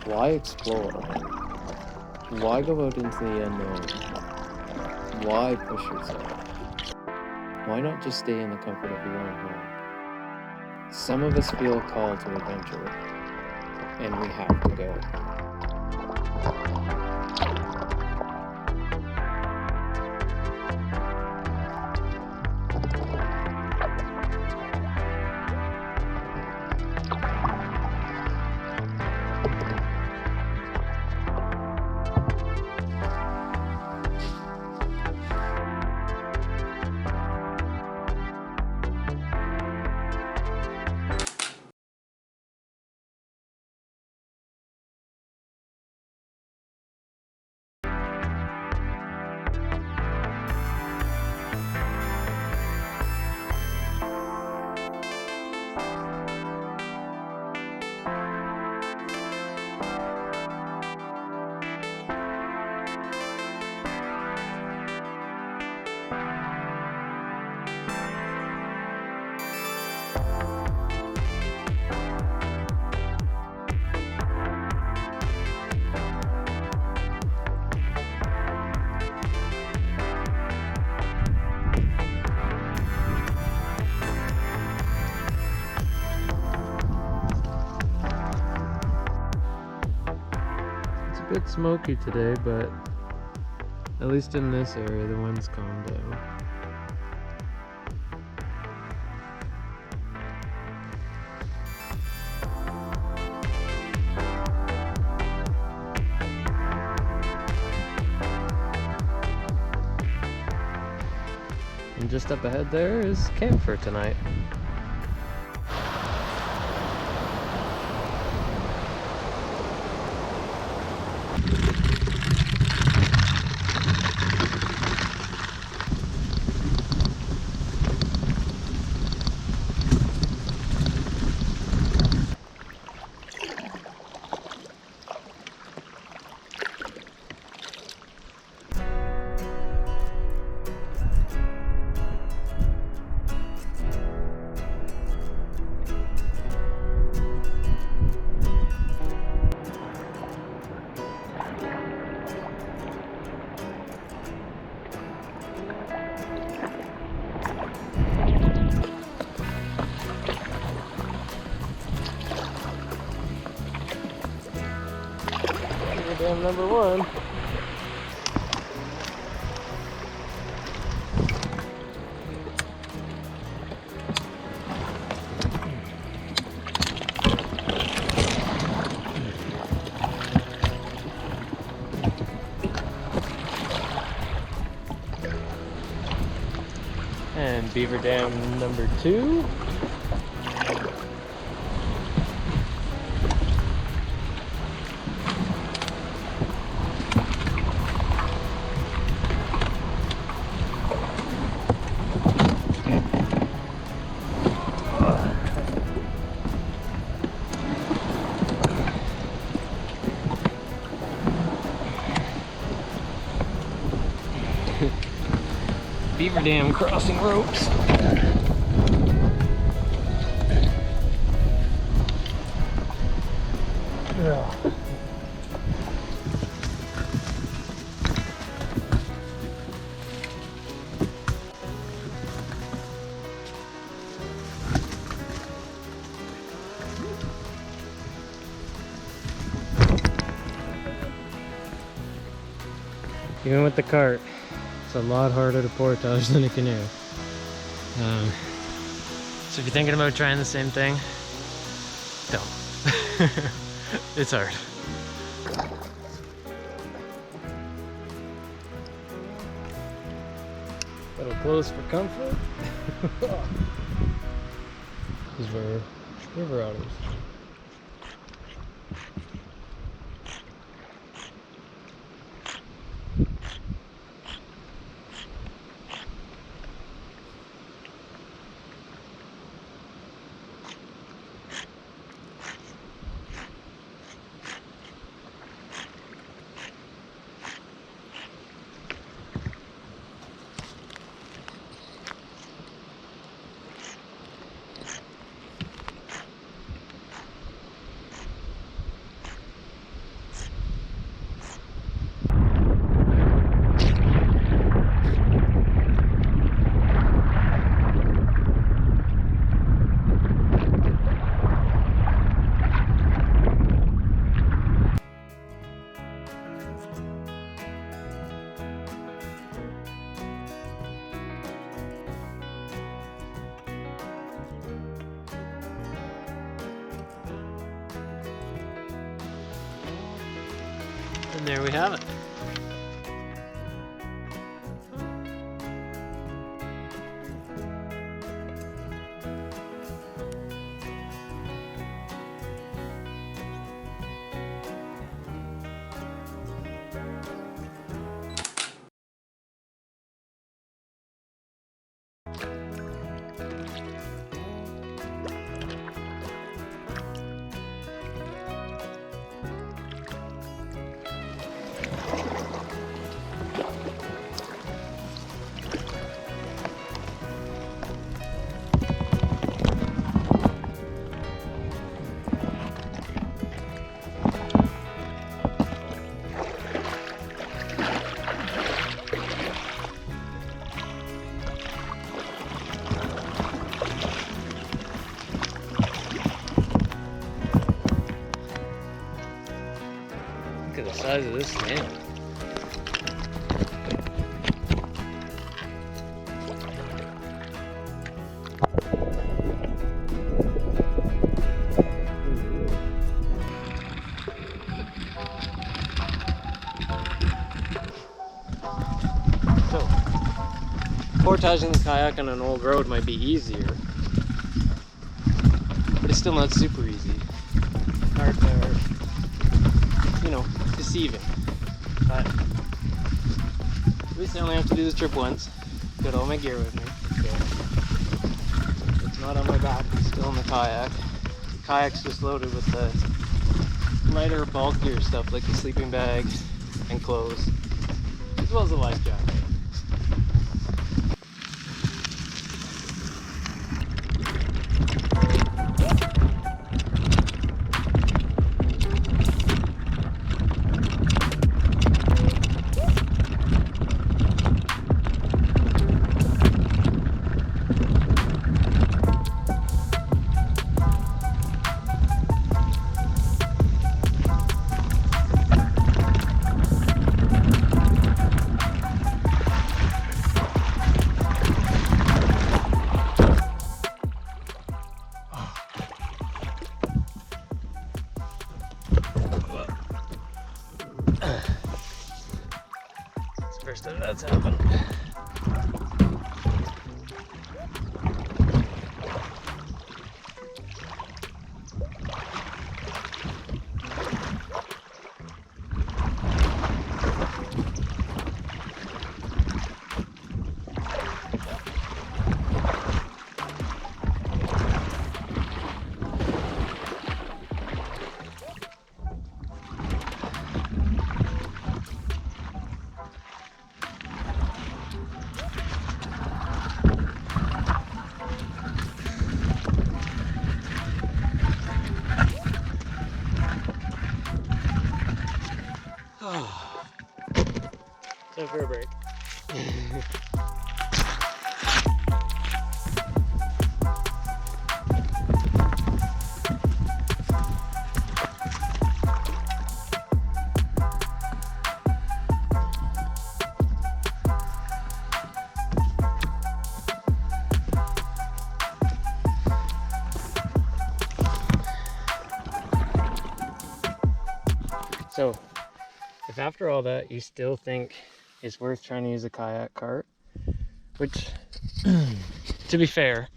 Why explore? Why go out into the unknown? Why push yourself? Why not just stay in the comfort of your own home? Some of us feel a call to adventure, and we have to go. A bit smoky today, but at least in this area the wind's calmed down. And just up ahead there is camp for tonight. Dam number one. And beaver dam number 2. Beaver dam crossing ropes. Yeah. Even with the cart, it's a lot harder to portage than a canoe. So if you're thinking about trying the same thing, don't. It's hard. A little close for comfort. These were river otters. And there we have it. Look at the size of this snail. So, portaging the kayak on an old road might be easier, but it's still not super easy. Hard to, deceiving. But at least I only have to do this trip once. Got all my gear with me. So it's not on my back, it's still in the kayak. The kayak's just loaded with the lighter, bulkier stuff like the sleeping bag and clothes, as well as a life jacket. It's the first time that's happened. Time for a break. So, if after all that you still think it's worth trying to use a kayak cart, which, to be fair,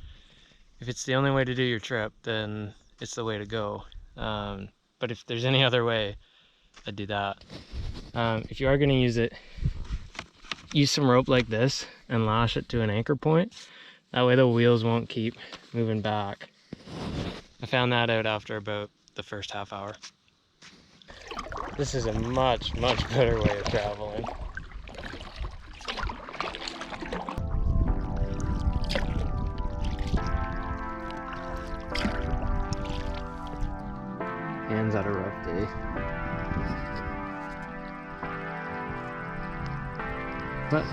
if it's the only way to do your trip, then it's the way to go. But if there's any other way, I'd do that. If you are going to use it, use some rope like this and lash it to an anchor point. That way the wheels won't keep moving back. I found that out after about the first half hour. This is a much, much better way of traveling. Anne's had a rough day. But,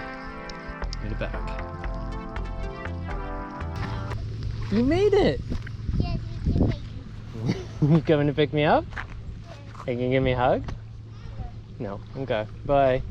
made it back. You made it! Yes, we can make it. You coming to pick me up? Hey, can you give me a hug? No. Okay. Bye.